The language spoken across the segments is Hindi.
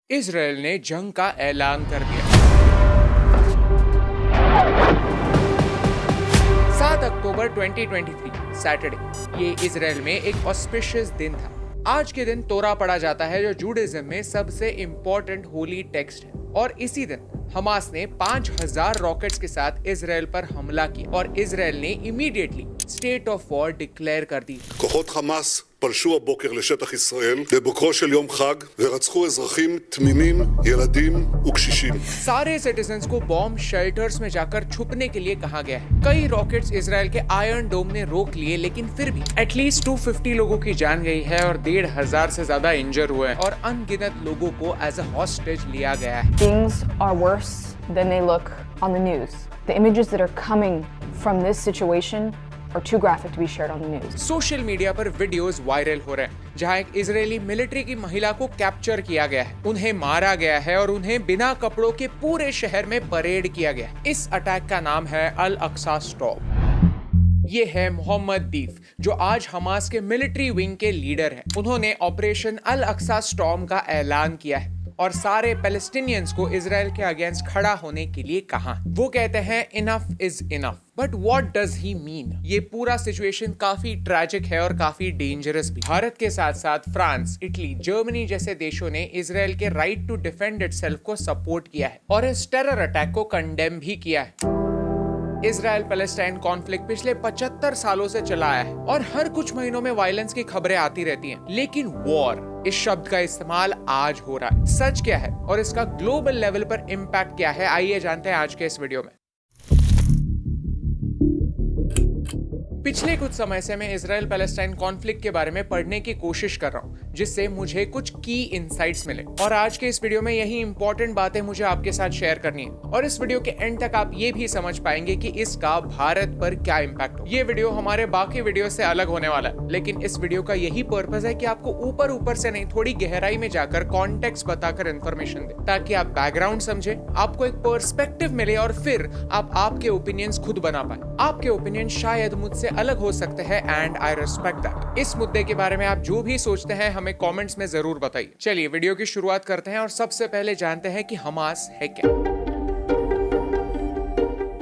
इजराइल ने जंग का ऐलान कर दिया। 7 अक्टूबर 2023 सैटरडे, ये इजराइल में एक ऑस्पिशियस दिन था। आज के दिन तोरा पढ़ा जाता है, जो जूडाइज्म में सबसे इंपॉर्टेंट होली टेक्स्ट है। और इसी दिन हमास ने 5000 रॉकेट्स के साथ इजराइल पर हमला किया और इजराइल ने immediately state of war declare कर दी। כוחות חמאס פלשו הבוקר לשטח ישראל בבוקרו של יום חג ורצחו אזרחים תמימים, ילדים וקשישים. सारे सिटीजन्स को बॉम्ब शेल्टर्स में जाकर छुपने के लिए कहा गया है। कई रॉकेट्स इजराइल के आयरन डोम ने रोक लिए, लेकिन फिर भी एटलीस्ट 250 लोगों की जान गई है और 1500 से ज्यादा इंजर हुए हैं और अनगिनत लोगों को एज अ हॉस्टेज लिया गया है। Things are worse than they look on the news. The images that are coming from this situation are too graphic to be shared on the news. Social media पर वीडियोस वायरल हो रहे हैं जहां एक इजरायली मिलिट्री की महिला को कैप्चर किया गया है, उन्हें मारा गया है और उन्हें बिना कपड़ों के पूरे शहर में परेड किया गया है। इस अटैक का नाम है अल अक्सा स्टॉर्म। ये है मोहम्मद दीफ, जो आज हमास के मिलिट्री विंग के लीडर हैं। उन्होंने ऑपरेशन अल अक्सा स्टॉर्म का ऐलान किया है और सारे पैलेस्टीनियंस को इजराइल के अगेंस्ट खड़ा होने के लिए कहा। वो कहते हैं enough is enough. But what does he mean? ये पूरा सिचुएशन काफी ट्रैजिक है और काफी डेंजरस भी। भारत के साथ साथ फ्रांस, इटली, जर्मनी जैसे देशों ने इजराइल के राइट टू डिफेंड इटसेल्फ को सपोर्ट किया है और इस टेरर अटैक को कंडेम भी किया है। इजराइल पैलेस्टाइन कॉन्फ्लिक्ट पिछले 75 सालों से चला आया है और हर कुछ महीनों में वायलेंस की खबरें आती रहती हैं। लेकिन वॉर, इस शब्द का इस्तेमाल आज हो रहा है। सच क्या है और इसका ग्लोबल लेवल पर इम्पैक्ट क्या है, आइए जानते हैं आज के इस वीडियो में। पिछले कुछ समय से मैं इजराइल पैलेस्टाइन कॉन्फ्लिक्ट के बारे में पढ़ने की कोशिश कर रहा हूँ, जिससे मुझे कुछ की इनसाइट्स मिले और आज के इस वीडियो में यही इंपॉर्टेंट बातें मुझे आपके साथ शेयर करनी है। और इस वीडियो के एंड तक आप ये भी समझ पाएंगे कि इसका भारत पर क्या इम्पैक्ट हो। ये वीडियो हमारे बाकी वीडियो से अलग होने वाला है, लेकिन इस वीडियो का यही पर्पस है कि आपको ऊपर ऊपर से नहीं, थोड़ी गहराई में जाकर कॉन्टेक्स्ट बताकर इन्फॉर्मेशन दे, ताकि आप बैकग्राउंड समझे, आपको एक पर्सपेक्टिव मिले और फिर आप आपके ओपिनियंस खुद बना पाए। आपके ओपिनियन शायद मुझसे अलग हो सकते हैं एंड आई रिस्पेक्ट दैट। इस मुद्दे के बारे में आप जो भी सोचते हैं हमें कमेंट्स में जरूर बताइए। चलिए वीडियो की शुरुआत करते हैं और सबसे पहले जानते हैं कि हमास है क्या।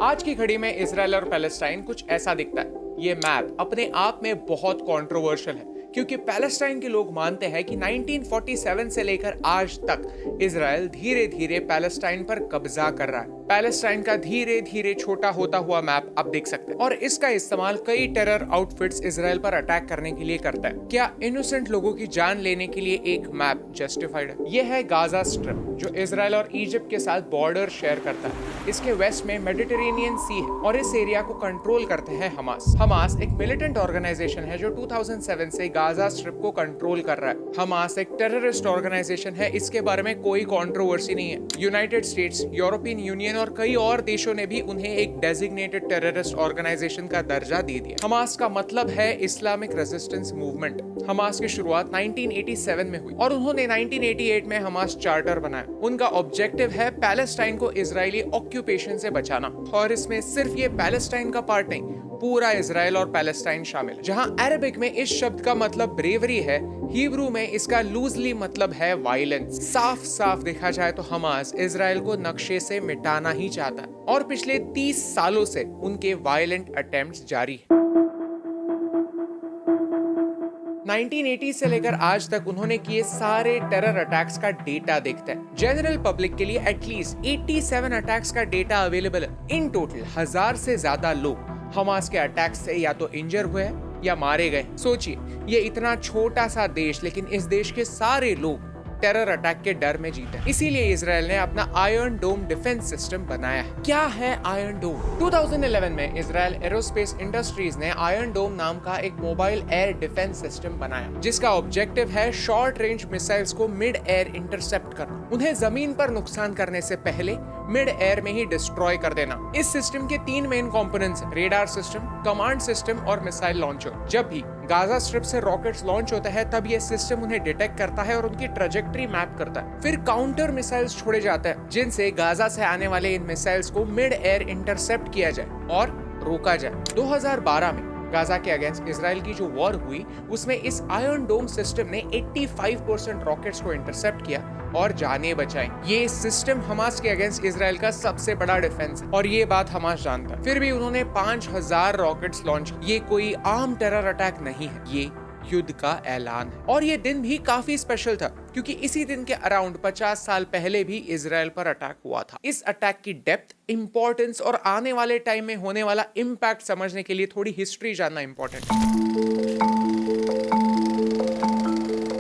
आज की घड़ी में इजराइल और पैलेस्टाइन कुछ ऐसा दिखता है। ये मैप अपने आप में बहुत कंट्रोवर्शियल है, क्योंकि पैलेस्टाइन के लोग मानते हैं कि 1947 से लेकर आज तक इजराइल धीरे धीरे पैलेस्टाइन पर कब्जा कर रहा है। पैलेस्टाइन का धीरे धीरे छोटा होता हुआ मैप आप देख सकते हैं और इसका इस्तेमाल कई टेरर आउटफिट्स इजराइल पर अटैक करने के लिए करता है। क्या इनोसेंट लोगों की जान लेने के लिए एक मैप जस्टिफाइड है? यह है गाजा स्ट्रिप, जो इजराइल और इजिप्ट के साथ बॉर्डर शेयर करता है। इसके वेस्ट में मेडिटेरेनियन सी है और इस एरिया को कंट्रोल करते हैं हमास। हमास एक मिलिटेंट ऑर्गेनाइजेशन है जो 2007 से गाजा स्ट्रिप को कंट्रोल कर रहा है। हमास एक टेररिस्ट ऑर्गेनाइजेशन है, इसके बारे में कोई कंट्रोवर्सी नहीं है। यूनाइटेड स्टेट्स, यूरोपियन यूनियन और कई और देशों ने भी उन्हें एक डेजिग्नेटेड टेररिस्ट ऑर्गेनाइजेशन का दर्जा दे दिया। हमास का मतलब है इस्लामिक रेजिस्टेंस मूवमेंट। हमास की शुरुआत 1987 में हुई और उन्होंने 1988 में हमास चार्टर बनाया। उनका ऑब्जेक्टिव है पैलेस्टाइन को इजरायली ऑक्यूपेशन से बचाना और इसमें सिर्फ ये पैलेस्टाइन का पार्ट नहीं, पूरा इजराइल और पैलेस्टाइन शामिल है। जहां अरबिक में इस शब्द का मतलब ब्रेवरी है, हिब्रू में इसका लूजली मतलब है वायलेंस। साफ साफ देखा जाए तो हमास इजराइल को नक्शे से मिटाना ही चाहता है और पिछले 30 सालों से उनके वायलेंट अटेम्प्ट्स जारी है। 1980 से लेकर आज तक उन्होंने किए सारे टेरर अटैक्स का डेटा देखते हैं। जनरल पब्लिक के लिए एटलीस्ट 87 अटैक्स का डेटा अवेलेबल है। इन टोटल 1000 से ज्यादा लोग हमास के अटैक से या तो इंजर हुए या मारे गए। सोचिए, ये इतना छोटा सा देश, लेकिन इस देश के सारे लोग टेरर अटैक के डर में जीते। इसीलिए इजराइल ने अपना आयरन डोम डिफेंस सिस्टम बनाया है। क्या है आयरन डोम? 2011 में इजराइल एरोस्पेस इंडस्ट्रीज ने आयरन डोम नाम का एक मोबाइल एयर डिफेंस सिस्टम बनाया, जिसका ऑब्जेक्टिव है शॉर्ट रेंज मिसाइल्स को मिड एयर इंटरसेप्ट करना, उन्हें जमीन पर नुकसान करने से पहले मिड एयर में ही डिस्ट्रॉय कर देना। इस सिस्टम के 3 मेन कंपोनेंट्स हैं: रेडार सिस्टम, कमांड सिस्टम और मिसाइल लॉन्चर। जब भी गाजा स्ट्रिप से रॉकेट्स लॉन्च होते हैं, तब यह सिस्टम उन्हें डिटेक्ट करता है और उनकी ट्रैजेक्टरी मैप करता है। फिर काउंटर मिसाइल्स छोड़े जाते हैं, जिनसे गाजा से आने वाले इन मिसाइल्स को मिड एयर इंटरसेप्ट किया जाए और रोका जाए। 2012 में गाजा के अगेंस्ट इजराइल की जो वॉर हुई उसमें इस आयरन डोम सिस्टम ने 85% रॉकेट्स को इंटरसेप्ट किया और जाने बचाई। ये सिस्टम हमास के अगेंस्ट इजराइल का सबसे बड़ा डिफेंस है और ये बात हमास जानता है। फिर भी उन्होंने 5000 रॉकेट्स लॉन्च। ये कोई आम टेरर अटैक नहीं है, ये युद्ध का ऐलान है। और ये दिन भी काफी स्पेशल था क्योंकि इसी दिन के अराउंड 50 साल पहले भी इजराइल पर अटैक हुआ था। इस अटैक की डेप्थ, इंपॉर्टेंस और आने वाले टाइम में होने वाला इम्पैक्ट समझने के लिए थोड़ी हिस्ट्री जानना इंपॉर्टेंट है।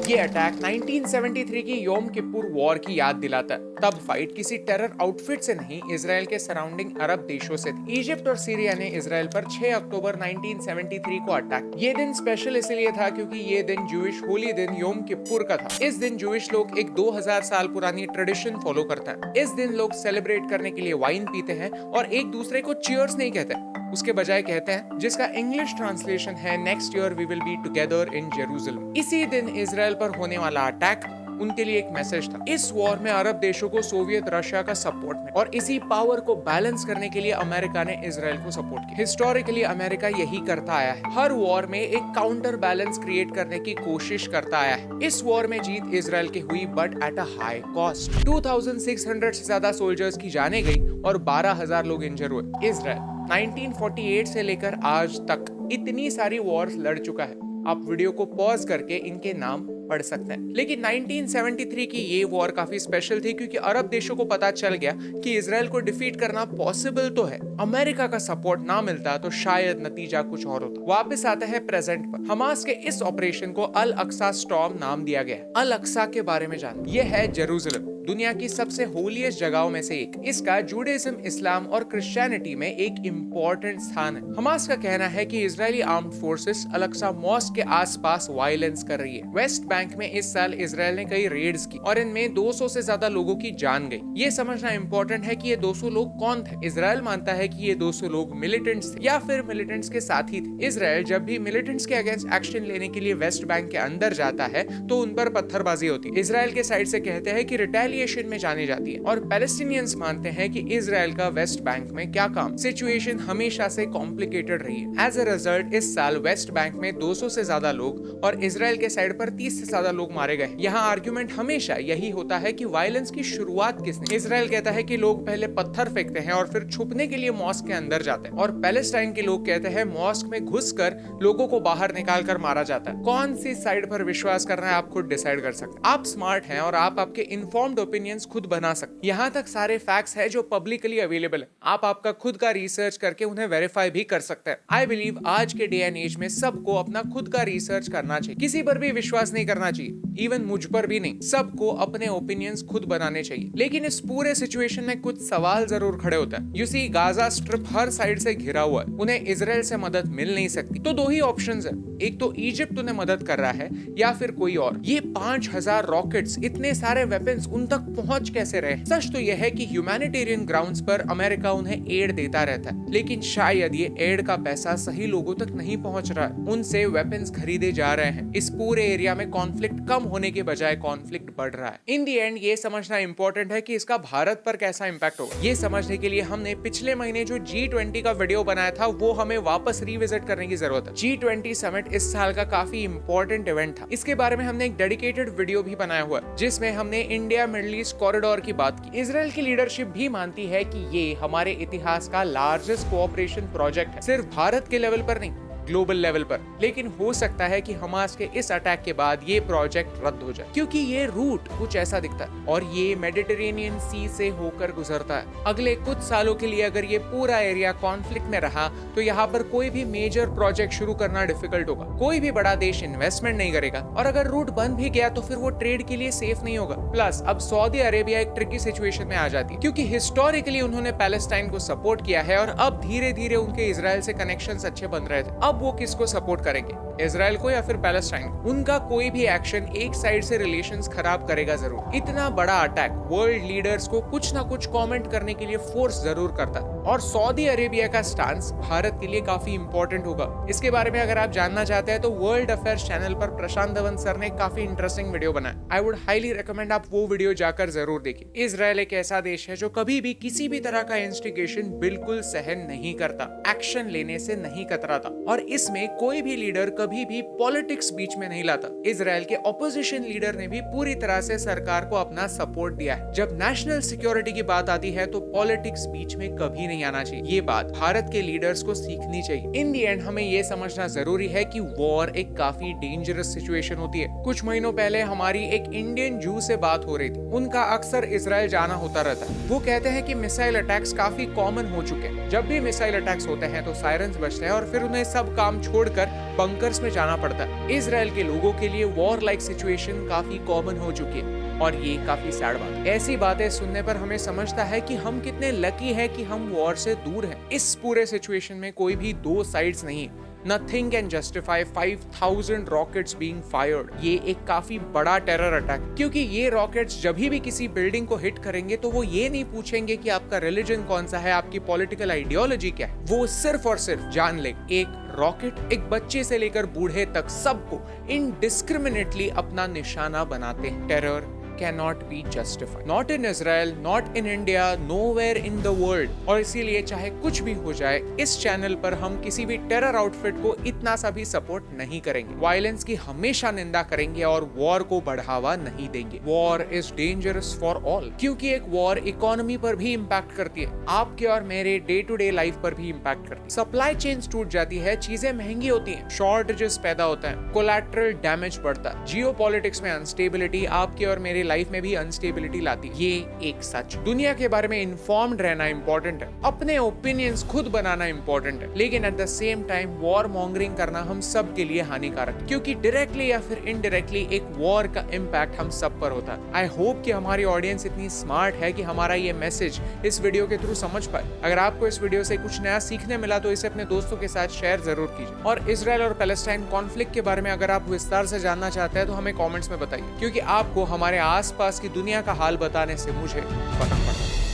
ये अटैक 1973 की योम किप्पुर वॉर की याद दिलाता है। तब फाइट किसी टेरर आउटफिट से नहीं, इजराइल के सराउंडिंग अरब देशों से थी। इजिप्ट और सीरिया ने इजराइल पर 6 अक्टूबर 1973 को अटैक। ये दिन स्पेशल इसलिए था क्योंकि ये दिन जूइश होली दिन योम किप्पुर का था। इस दिन जूइश लोग एक 2000 साल पुरानी ट्रेडिशन फॉलो करते हैं। इस दिन लोग सेलिब्रेट करने के लिए वाइन पीते हैं और एक दूसरे को चीयर्स नहीं कहते, उसके बजाय कहते हैं, जिसका इंग्लिश ट्रांसलेशन है next year we will be together in Jerusalem. इसी दिन इजराइल पर होने वाला अटैक उनके लिए एक मैसेज था। इस वॉर में अरब देशों को सोवियत रशिया का सपोर्ट मिला और इसी पावर को बैलेंस करने के लिए अमेरिका ने इजराइल को सपोर्ट किया। हिस्टोरिकली अमेरिका यही करता आया है, हर वॉर में एक काउंटर बैलेंस क्रिएट करने की कोशिश करता आया है। इस वॉर में जीत इजराइल की हुई but at a high cost. 2600 से ज्यादा सोल्जर्स की जाने गई और 12,000 लोग इंजर हुए। इजराइल 1948 से लेकर आज तक इतनी सारी वॉर्स लड़ चुका है, आप वीडियो को पॉज करके इनके नाम पढ़ सकते हैं। लेकिन 1973 की ये वॉर काफी स्पेशल थी क्योंकि अरब देशों को पता चल गया कि इजराइल को डिफीट करना पॉसिबल तो है। अमेरिका का सपोर्ट ना मिलता तो शायद नतीजा कुछ और होता। वापस आते हैं प्रेजेंट पर। हमास के इस ऑपरेशन को अल अक्सा स्टॉर्म नाम दिया गया है। अल अक्सा के बारे में जान, ये है जेरूसलम, दुनिया की सबसे होलीस्ट जगहों में से एक। इसका जूडाइज्म, इस्लाम और क्रिश्चियनिटी में एक इम्पोर्टेंट स्थान है। हमास का कहना है कि इजरायली आर्म्ड फोर्सेस अल अक्सा मॉस्क के आसपास वायलेंस कर रही है। वेस्ट बैंक में इस साल इजराइल ने कई रेड्स की और इनमें 200 से ज्यादा लोगों की जान गई। ये समझना इम्पोर्टेंट है कि ये 200 लोग कौन थे। इजराइल मानता है कि ये 200 लोग मिलिटेंट्स थे या फिर मिलिटेंट्स के साथी थे। इजराइल जब भी मिलिटेंट्स के अगेंस्ट एक्शन लेने के लिए वेस्ट बैंक के अंदर जाता है तो उन पर पत्थरबाजी होती है। इजराइल के साइड से कहते हैं कि रिटेलिएशन में जाने जाती है और पैलेस्टीनियंस मानते हैं कि इजराइल का वेस्ट बैंक में क्या काम। सिचुएशन हमेशा से कॉम्प्लिकेटेड रही है। एज अ रिजल्ट इस साल वेस्ट बैंक में 200 से ज्यादा लोग और इजराइल के साइड पर 30 से ज्यादा लोग मारे गए। यहाँ आर्गुमेंट हमेशा यही होता है कि वायलेंस की शुरुआत किसने। इजराइल कहता है कि लोग पहले पत्थर फेंकते हैं और फिर छुपने के लिए मॉस्क के अंदर जाते हैं और पैलेस्टाइन के लोग कहते हैं मॉस्क में घुसकर लोगों को बाहर निकाल कर मारा जाता है। कौन सी साइड पर विश्वास करना है आप खुद डिसाइड कर सकते हैं। आप स्मार्ट हैं और आप आपके इन्फॉर्म्ड ओपिनियंस खुद बना सकते। यहाँ तक सारे फैक्ट्स है जो पब्लिकली अवेलेबल है। आप आपका खुद का रिसर्च करके उन्हें वेरीफाई भी कर सकते हैं। आई बिलीव आज के डे एंड एज में सबको अपना खुद का रिसर्च करना चाहिए। किसी पर भी विश्वास नहीं करना चाहिए, इवन मुझ पर भी नहीं। सबको अपने ओपिनियंस खुद बनाने चाहिए। लेकिन इस पूरे सिचुएशन में कुछ सवाल जरूर खड़े होता है। यू सी, गाजा स्ट्रिप हर साइड से घिरा हुआ है, उन्हें इजराइल से मदद मिल नहीं सकती। तो दो ही ऑप्शंस है, एक तो इजिप्ट उन्हें मदद कर रहा है या फिर कोई और। ये 5000 रॉकेट्स, इतने सारे वेपन्स उन तक पहुंच कैसे रहे? सच तो यह है कि ह्यूमैनिटेरियन ग्राउंड्स पर अमेरिका उन्हें एड देता रहता है, लेकिन शायद ये एड का पैसा सही लोगों तक नहीं पहुंच रहा है। उनसे वेपन्स खरीदे जा रहे हैं। इस पूरे एरिया में कॉन्फ्लिक्ट कम होने के बजाय कॉन्फ्लिक्ट बढ़ रहा है। इन दी एंड ये समझना इंपॉर्टेंट है कि इसका भारत पर कैसा इंपैक्ट होगा। ये समझने के लिए हमने पिछले महीने जो G20 का वीडियो बनाया था वो हमें वापस रिविजिट करने की जरूरत है। G20 समिट इस साल का काफी इंपॉर्टेंट इवेंट था। इसके बारे में हमने एक डेडिकेटेड वीडियो भी बनाया हुआ है जिसमें हमने इंडिया मिडिल ईस्ट कॉरिडोर की बात की। इजराइल की लीडरशिप भी मानती है कि ये हमारे इतिहास का लार्जेस्ट कोऑपरेशन प्रोजेक्ट है, सिर्फ भारत के लेवल पर नहीं, ग्लोबल लेवल पर। लेकिन हो सकता है कि हमास के इस अटैक के बाद ये प्रोजेक्ट रद्द हो जाए क्योंकि ये रूट कुछ ऐसा दिखता है और ये मेडिटेरेनियन सी से होकर गुजरता है। अगले कुछ सालों के लिए अगर ये पूरा एरिया कॉन्फ्लिक्ट में रहा तो यहाँ पर कोई भी मेजर प्रोजेक्ट शुरू करना डिफिकल्ट होगा। कोई भी बड़ा देश इन्वेस्टमेंट नहीं करेगा और अगर रूट बंद भी गया तो फिर वो ट्रेड के लिए सेफ नहीं होगा। प्लस अब सऊदी अरेबिया एक ट्रिकी सिचुएशन में आ जाती है क्योंकि हिस्टोरिकली उन्होंने पैलेस्टाइन को सपोर्ट किया है और अब धीरे धीरे उनके इजराइल से कनेक्शंस अच्छे बन रहे थे। अब वो किसको सपोर्ट करेंगे? इजराइल को या फिर पैलेस्टाइन को, उनका कोई भी एक्शन एक साइड से रिलेशंस खराब करेगा जरूर। इतना बड़ा अटैक वर्ल्ड लीडर्स को कुछ ना कुछ कमेंट करने के लिए फोर्स जरूर करता है, और सऊदी अरेबिया का स्टांस भारत के लिए काफी इंपॉर्टेंट होगा। इसके बारे में अगर आप जानना चाहते हैं तो वर्ल्ड अफेयर्स चैनल पर प्रशांत धवन सर ने काफी इंटरेस्टिंग वीडियो बनाया। आई वुड हाईली रिकमेंड आप वो वीडियो जाकर जरूर देखिए। इजराइल एक ऐसा देश है जो कभी भी किसी भी तरह का इंस्टिगेशन बिल्कुल सहन नहीं करता, एक्शन लेने से नहीं कतराता, और इसमें कोई भी लीडर कभी भी पॉलिटिक्स बीच में नहीं लाता। इजराइल के ऑपोजिशन लीडर ने भी पूरी तरह से सरकार को अपना सपोर्ट दिया है। जब नेशनल सिक्योरिटी की बात आती है तो पॉलिटिक्स बीच में कभी नहीं आना चाहिए। ये बात भारत के लीडर्स को सीखनी चाहिए। इन दी एंड हमें ये समझना जरूरी है कि वॉर एक काफी डेंजरस सिचुएशन होती है। कुछ महीनों पहले हमारी एक इंडियन जू से बात हो रही थी। उनका अक्सर इजराइल जाना होता रहता है। वो कहते हैं कि मिसाइल अटैक्स काफी कॉमन हो चुके हैं। जब भी मिसाइल अटैक्स होते हैं तो सायरन्स बजते हैं और फिर उन्हें सब काम छोड़कर बंकर्स में जाना पड़ता है। इजराइल के लोगों के लिए वॉर लाइक सिचुएशन काफी कॉमन हो चुकी है, और ये काफी सैड बात है। ऐसी बातें सुनने पर हमें समझता है कि हम कितने लकी हैं कि हम वॉर से दूर हैं। इस पूरे सिचुएशन में कोई भी दो साइड्स नहीं है। Nothing can justify 5,000 rockets being fired. ये एक काफी बड़ा टेरर अटैक, क्योंकि ये रॉकेट्स जब भी किसी बिल्डिंग को हिट करेंगे तो वो ये नहीं पूछेंगे कि आपका रिलीजन कौन सा है, आपकी पॉलिटिकल आइडियोलॉजी क्या है। वो सिर्फ और सिर्फ जान ले, एक रॉकेट एक बच्चे से लेकर बूढ़े तक सबको इनडिस्क्रिमिनेटली अपना निशाना बनाते हैं। Terror cannot be justified. Not in Israel, not in India, nowhere in the world. और इसीलिए चाहे कुछ भी हो जाए, इस चैनल पर हम किसी भी टेरर आउटफिट को इतना सा भी सपोर्ट नहीं करेंगे। वायलेंस की हमेशा निंदा करेंगे और वॉर को बढ़ावा नहीं देंगे। War is dangerous for all, क्योंकि एक वॉर इकोनॉमी पर भी इम्पैक्ट करती है, आपके और मेरे डे टू डे लाइफ पर भी इम्पैक्ट करती है। सप्लाई चेन्स टूट जाती है, चीजें महंगी होती हैं, शॉर्टेजेस पैदा होता है, कोलैटरल डैमेज बढ़ता है, जियोपॉलिटिक्स में अनस्टेबिलिटी आपके और मेरे लाइफ में भी अनस्टेबिलिटी लाती है। ये एक सच। दुनिया के बारे में इन्फॉर्म्ड रहना इंपॉर्टेंट है, अपने ओपिनियंस खुद बनाना इंपॉर्टेंट है, लेकिन at the same time war mongering करना हम सब के लिए हानिकारक है, क्योंकि डायरेक्टली या फिर इनडायरेक्टली एक वॉर का इम्पैक्ट हम सब पर होता है। आई होप कि हमारी ऑडियंस इतनी स्मार्ट है कि हमारा ये मैसेज इस वीडियो के थ्रू समझ पाए। अगर आपको इस वीडियो से कुछ नया सीखने मिला तो इसे अपने दोस्तों के साथ शेयर जरूर कीजिए, और इजराइल और पैलेस्टाइन कॉन्फ्लिक्ट के बारे में अगर आप विस्तार से जानना चाहते हैं तो हमें कमेंट्स में बताइए, क्योंकि आपको हमारे आसपास की दुनिया का हाल बताने से मुझे फर्क पड़ता है।